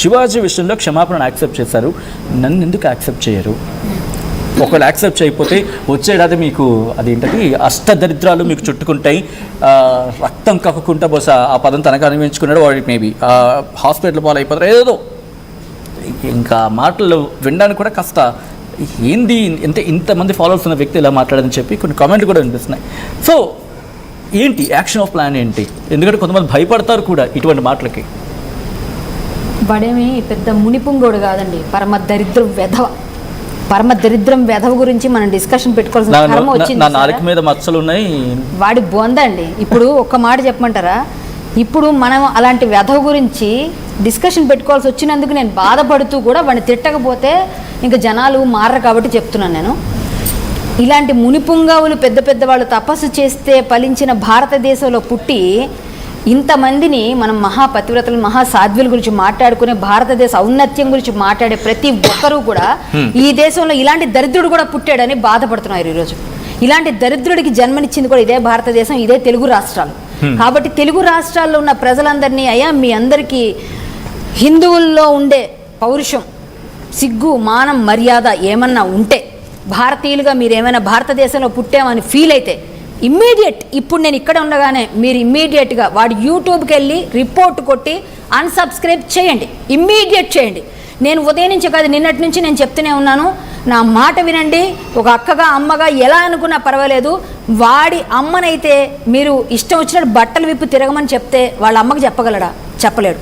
శివాజీ విషయంలో క్షమాపణ యాక్సెప్ట్ చేశారు, నన్ను ఎందుకు యాక్సెప్ట్ చేయరు? ఒకవేళ యాక్సెప్ట్ చేయకపోతే వచ్చేడాది మీకు అదేంటది అష్టదరిద్రాలు మీకు చుట్టుకుంటాయి, రక్తం కక్కకుండా బహుశా ఆ పదం తనకు అనిపించుకున్నాడు వాడి మేబీ హాస్పిటల్ పాలైపోతారు ఏదో. ఇంకా మాటలు వినడానికి కూడా కాస్త ఏంది అంటే ఇంతమంది ఫాలోవర్స్ ఉన్న వ్యక్తి ఇలా మాట్లాడదని చెప్పి కొన్ని కామెంట్లు కూడా వినిపిస్తున్నాయి. సో ఏంటి యాక్షన్ ఆఫ్ ప్లాన్ ఏంటి? ఎందుకంటే కొంతమంది భయపడతారు కూడా ఇటువంటి మాటలకి. వాడేమి పెద్ద మునిపుంగోడు కాదండి, పరమ దరిద్రం వెధవ గురించి మనం డిస్కషన్ పెట్టుకోవాల్సిన కర్మ వచ్చింది. నా నాలుక మీద మచ్చలు ఉన్నాయి, వాడి బొందండి. ఇప్పుడు ఒక్క మాట చెప్పమంటారా, ఇప్పుడు మనం అలాంటి వెధవ గురించి డిస్కషన్ పెట్టుకోవాల్సి వచ్చినందుకు నేను బాధపడుతూ కూడా వాడిని తిట్టకపోతే ఇంకా జనాలు మారరు కాబట్టి చెప్తున్నాను నేను. ఇలాంటి మునిపుంగావులు పెద్ద పెద్ద వాళ్ళు తపస్సు చేస్తే ఫలించిన భారతదేశంలో పుట్టి ఇంతమందిని మనం మహాపతివ్రతలు మహాసాధ్వుల గురించి మాట్లాడుకునే భారతదేశ ఔన్నత్యం గురించి మాట్లాడే ప్రతి ఒక్కరూ కూడా ఈ దేశంలో ఇలాంటి దరిద్రుడు కూడా పుట్టాడని బాధపడుతున్నారు ఈరోజు. ఇలాంటి దరిద్రుడికి జన్మనిచ్చింది కూడా ఇదే భారతదేశం, ఇదే తెలుగు రాష్ట్రాలు. కాబట్టి తెలుగు రాష్ట్రాల్లో ఉన్న ప్రజలందరినీ అయ్యా మీ అందరికీ హిందువుల్లో ఉండే పౌరుషం, సిగ్గు, మానం, మర్యాద ఏమన్నా ఉంటే, భారతీయులుగా మీరు ఏమైనా భారతదేశంలో పుట్టామని ఫీల్ అయితే ఇమ్మీడియట్, ఇప్పుడు నేను ఇక్కడ ఉండగానే మీరు ఇమ్మీడియట్గా వాడు యూట్యూబ్కి వెళ్ళి రిపోర్ట్ కొట్టి అన్సబ్స్క్రైబ్ చేయండి, ఇమ్మీడియట్ చేయండి. నేను ఉదయం నుంచి కాదు నిన్నటి నుంచి నేను చెప్తూనే ఉన్నాను, నా మాట వినండి. ఒక అక్కగా అమ్మగా ఎలా అనుకున్నా పర్వాలేదు, వాడి అమ్మనైతే మీరు ఇష్టం వచ్చినట్టు బట్టలు విప్పి తిరగమని చెప్తే వాళ్ళ అమ్మకి చెప్పగలడా? చెప్పలేడు.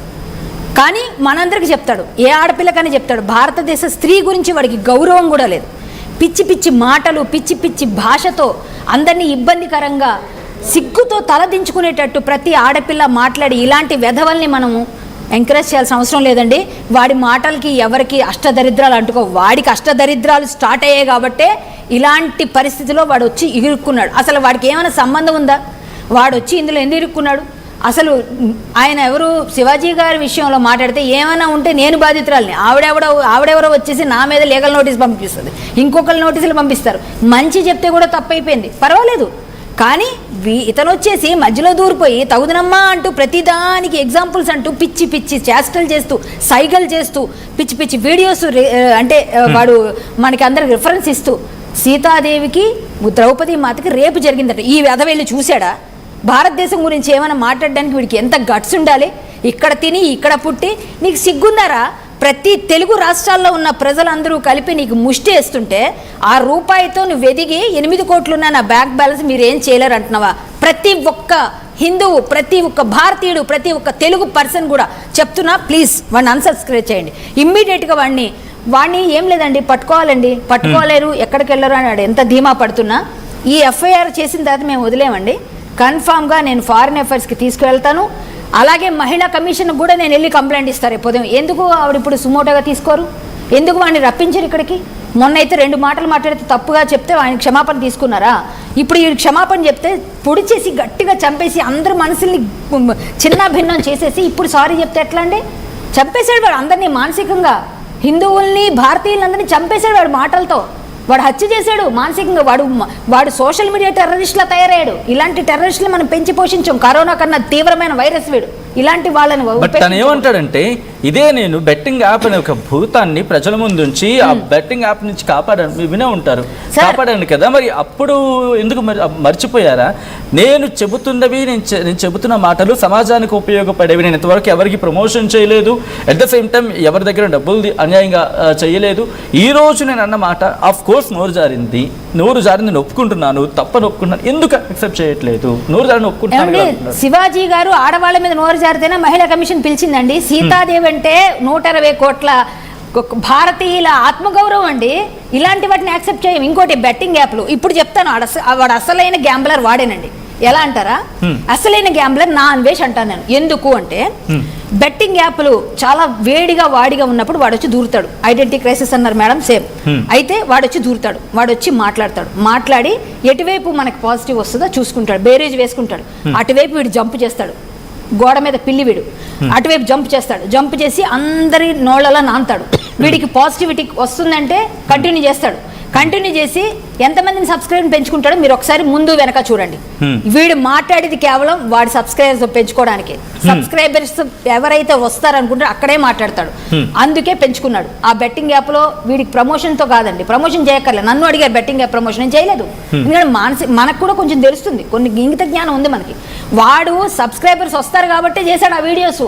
కానీ మనందరికీ చెప్తాడు, ఏ ఆడపిల్లకని చెప్తాడు. భారతదేశ స్త్రీ గురించి వాడికి గౌరవం కూడా లేదు. పిచ్చి పిచ్చి మాటలు, పిచ్చి పిచ్చి భాషతో అందరినీ ఇబ్బందికరంగా సిగ్గుతో తలదించుకునేటట్టు ప్రతి ఆడపిల్ల మాట్లాడి ఇలాంటి వెధవల్ని మనము ఎంకరేజ్ చేయాల్సిన అవసరం లేదండి. వాడి మాటలకి ఎవరికి అష్టదరిద్రాలు అంటుకో, వాడికి అష్టదరిద్రాలు స్టార్ట్ అయ్యాయి కాబట్టే ఇలాంటి పరిస్థితిలో వాడు వచ్చి ఇరుక్కున్నాడు. అసలు వాడికి ఏమైనా సంబంధం ఉందా? వాడు వచ్చి ఇందులో ఎందుకు ఇరుక్కున్నాడు? అసలు ఆయన ఎవరు? శివాజీ గారి విషయంలో మాట్లాడితే ఏమైనా ఉంటే నేను బాధితురాలని, ఆవిడెవరో వచ్చేసి నా మీద లీగల్ నోటీస్ పంపిస్తుంది, ఇంకొకరు నోటీసులు పంపిస్తారు. మంచి చెప్తే కూడా తప్పైపోయింది, పర్వాలేదు. కానీ ఇతను వచ్చేసి మధ్యలో దూరిపోయి తగుదనమ్మా అంటూ ప్రతిదానికి ఎగ్జాంపుల్స్ అంటూ పిచ్చి పిచ్చి చేష్టలు చేస్తూ సైగలు చేస్తూ పిచ్చి పిచ్చి వీడియోస్ అంటే వాడు మనకి అందరికి రిఫరెన్స్ ఇస్తూ సీతాదేవికి ద్రౌపది మాతకి రేపు జరిగిందట. ఈ వెధ వెళ్ళి చూశాడా? భారతదేశం గురించి ఏమైనా మాట్లాడడానికి వీడికి ఎంత గట్స్ ఉండాలి? ఇక్కడ తిని ఇక్కడ పుట్టి నీకు సిగ్గుందారా? ప్రతి తెలుగు రాష్ట్రాల్లో ఉన్న ప్రజలందరూ కలిపి నీకు ముష్టి వేస్తుంటే ఆ రూపాయితో నువ్వు ఎదిగి 8 కోట్లున్న నా బ్యాంక్ బ్యాలెన్స్ మీరు ఏం చేయలేరు అంటున్నావా? ప్రతి ఒక్క హిందువు, ప్రతి ఒక్క భారతీయుడు, ప్రతి ఒక్క తెలుగు పర్సన్ కూడా చెప్తున్నా, ప్లీజ్ వాడిని అన్సబ్స్క్రైబ్ చేయండి ఇమ్మీడియట్గా. వాడిని ఏం లేదండి పట్టుకోవాలండి, పట్టుకోలేరు, ఎక్కడికి వెళ్ళరు అని ఎంత ధీమా పడుతున్నా ఈ ఎఫ్ఐఆర్ చేసిన తర్వాత మేము వదిలేమండి. కన్ఫామ్గా నేను ఫారిన్ అఫైర్స్కి తీసుకువెళ్తాను. అలాగే మహిళా కమిషన్ కూడా నేను వెళ్ళి కంప్లైంట్ ఇస్తాను రేపు ఉదయం. ఎందుకు ఆవిడ ఇప్పుడు సుమోటోగా తీసుకోరు? ఎందుకు వాడిని రప్పించారు ఇక్కడికి? మొన్న అయితే 2 మాటలు మాట్లాడితే తప్పుగా చెప్తే ఆయన క్షమాపణ తీసుకున్నారా? ఇప్పుడు ఈ క్షమాపణ చెప్తే పొడి చేసి గట్టిగా చంపేసి అందరి మనసుల్ని చిన్న భిన్నం చేసేసి ఇప్పుడు సారీ చెప్తే ఎట్లా అండి? చంపేశాడు వాడు అందరినీ మానసికంగా, హిందువుల్ని భారతీయులందరినీ చంపేశాడు వాడు మాటలతో. వాడు హత్య చేశాడు మానసికంగా. వాడు సోషల్ మీడియా టెర్రరిస్ట్లా తయారయ్యాడు. ఇలాంటి టెర్రరిస్టులు మనం పెంచి పోషించాం. కరోనా కన్నా తీవ్రమైన వైరస్ వీడు. ఇలాంటి వాళ్ళని తను ఏమంటాడంటే, ఇదే నేను బెట్టింగ్ యాప్ అనే ఒక భూతాన్ని ప్రజల ముందు ఉంచి ఆ బెట్టింగ్ యాప్ నుంచి కాపాడాను, వినే ఉంటారు, కాపాడాను కదా. మరి అప్పుడు ఎందుకు మర్చిపోయారా? నేను చెబుతున్నవి, నేను చెబుతున్న మాటలు సమాజానికి ఉపయోగపడేవి. నేను ఇంతవరకు ఎవరికి ప్రమోషన్ చేయలేదు, అట్ ద సేమ్ టైం ఎవరి దగ్గర డబ్బులు అన్యాయంగా చేయలేదు. ఈ రోజు నేను అన్న మాట ఆఫ్ కోర్స్ నోరు జారింది నేను ఒప్పుకుంటున్నాను, తప్పని ఒప్పుకుంటున్నాను. ఎందుకు యాక్సెప్ట్ చేయట్లేదు? నోరు జారిని ఒప్పుకుంటున్నాను. శివాజీ గారు ఆడవాళ్ళ మీద నోరు జారితేనే మహిళా కమిషన్ పిలిచిందండి. సీతాదేవి అంటే 120 కోట్ల భారతీయుల ఆత్మగౌరవం అండి. ఇలాంటి వాటిని యాక్సెప్ట్ చేయం. ఇంకోటి బెట్టింగ్ యాప్లు. ఇప్పుడు చెప్తాను, వాడు అసలైన గ్యాంబ్లర్ వాడేనండి. ఎలా అంటారా? అసలైన గ్యాంబ్లర్ నా అన్వేష్ అంటాను నేను. ఎందుకు అంటే బెట్టింగ్ యాప్లు చాలా వేడిగా వాడిగా ఉన్నప్పుడు వాడు వచ్చి దూరుతాడు. ఐడెంటిటీ క్రైసిస్ అన్నారు మేడం, సేమ్. అయితే వాడు వచ్చి దూరుతాడు, వాడు వచ్చి మాట్లాడి ఎటువైపు మనకి పాజిటివ్ వస్తుందో చూసుకుంటాడు, బేరేజ్ వేసుకుంటాడు. అటువైపు వీడు జంప్ చేస్తాడు, గోడ మీద పిల్లి వీడు అటువైపు జంప్ చేసి అందరి నోళ్ళలా నాంతాడు. వీడికి పాజిటివిటీ వస్తుందంటే కంటిన్యూ చేస్తాడు. కంటిన్యూ చేసి ఎంతమందిని సబ్స్క్రైబ్ పెంచుకుంటాడో మీరు ఒకసారి ముందు వెనక చూడండి. వీడు మాట్లాడేది కేవలం వాడి సబ్స్క్రైబర్స్ పెంచుకోవడానికి. సబ్స్క్రైబర్స్ ఎవరైతే వస్తారనుకుంటారో అక్కడే మాట్లాడతాడు. అందుకే పెంచుకున్నాడు. ఆ బెట్టింగ్ యాప్ లో వీడికి ప్రమోషన్ తో కాదండి, ప్రమోషన్ చేయక్కర్లేదు. నన్ను అడిగారు బెట్టింగ్ యాప్ ప్రమోషన్, నేను చేయలేదు. ఎందుకంటే మనకు కూడా కొంచెం తెలుస్తుంది, కొన్ని ఇంగిత జ్ఞానం ఉంది మనకి. వాడు సబ్స్క్రైబర్స్ వస్తారు కాబట్టి చేశాడు ఆ వీడియోస్.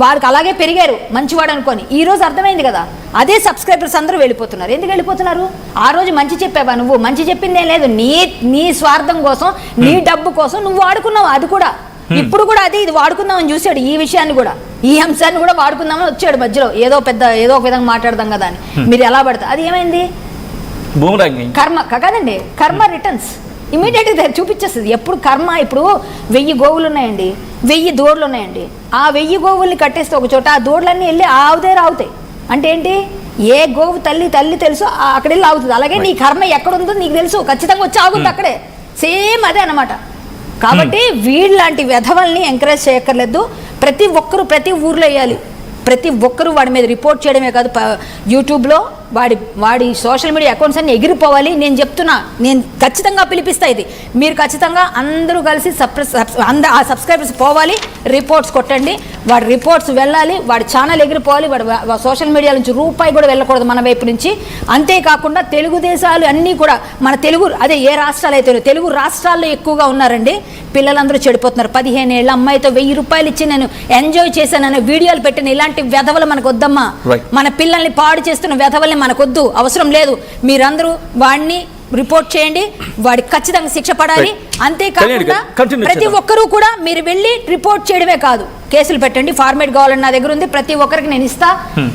వారికి అలాగే పెరిగారు మంచివాడు అనుకొని. ఈ రోజు అర్థమైంది కదా, అదే సబ్స్క్రైబర్స్ అందరూ వెళ్ళిపోతున్నారు. ఎందుకు వెళ్ళిపోతున్నారు? ఆ రోజు మంచి చెప్పావా నువ్వు? మంచి చెప్పిందే లేదు. నీ స్వార్థం కోసం, నీ డబ్బు కోసం నువ్వు వాడుకున్నావు. అది కూడా ఇప్పుడు కూడా అదే, ఇది వాడుకుందామని చూశాడు. ఈ విషయాన్ని కూడా, ఈ అంశాన్ని కూడా వాడుకుందామని వచ్చాడు మధ్యలో. ఏదో ఒక విధంగా మాట్లాడదాం కదా అని. మీరు ఎలా పడతారు? అది ఏమైంది? కర్మ కాదండి, కర్మ రిటర్న్స్ ఇమీడియట్గా చూపించేస్తుంది. ఎప్పుడు కర్మ. ఇప్పుడు 1000 గోవులు ఉన్నాయండి, 1000 దూడలు ఉన్నాయండి. ఆ 1000 గోవుల్ని కట్టేస్తే ఒక చోట, ఆ దూడలన్నీ వెళ్ళి ఆవుదే రావుతాయి. అంటే ఏంటి? ఏ గోవు తల్లి తెలుసు, అక్కడ వెళ్ళి ఆగుతుంది. అలాగే నీ కర్మ ఎక్కడుందో నీకు తెలుసు, ఖచ్చితంగా వచ్చి ఆగుతుంది అక్కడే. సేమ్ అదే అన్నమాట. కాబట్టి వీళ్ళలాంటి వెధవల్ని ఎంకరేజ్ చేయక్కర్లేదు. ప్రతి ఒక్కరు ప్రతి ఊర్లో వేయాలి. ప్రతి ఒక్కరూ వాడి మీద రిపోర్ట్ చేయడమే కాదు, యూట్యూబ్లో వాడి సోషల్ మీడియా అకౌంట్స్ అన్ని ఎగిరిపోవాలి. నేను చెప్తున్నా, నేను ఖచ్చితంగా పిలిపిస్తా. ఇది మీరు ఖచ్చితంగా అందరూ కలిసి ఆ సబ్స్క్రైబర్స్ పోవాలి, రిపోర్ట్స్ కొట్టండి. వాడి రిపోర్ట్స్ వెళ్ళాలి, వాడి ఛానల్ ఎగిరిపోవాలి. వాడి సోషల్ మీడియా నుంచి రూపాయి కూడా వెళ్ళకూడదు మన వైపు నుంచి. అంతేకాకుండా తెలుగు దేశాలు అన్నీ కూడా, మన తెలుగు అదే ఏ రాష్ట్రాలు అయితే తెలుగు రాష్ట్రాల్లో ఎక్కువగా ఉన్నారండి. పిల్లలందరూ చెడిపోతున్నారు. 15 ఏళ్ళ అమ్మాయితో 1000 రూపాయలు ఇచ్చి నేను ఎంజాయ్ చేశానని వీడియోలు పెట్టిన ఇలాంటి వెధవలు మనకు వద్దమ్మా. మన పిల్లల్ని పాడు చేస్తున్న వెధవల్ని మనకొద్దు, అవసరం లేదు. మీరందరూ వాడిని రిపోర్ట్ చేయండి, వాడికి ఖచ్చితంగా శిక్ష పడాలి. అంతేకాకుండా ప్రతి ఒక్కరూ కూడా మీరు వెళ్ళి రిపోర్ట్ చేయడమే కాదు, కేసులు పెట్టండి. ఫార్మేట్ కావాలని నా దగ్గర ఉంది, ప్రతి ఒక్కరికి నేను ఇస్తా.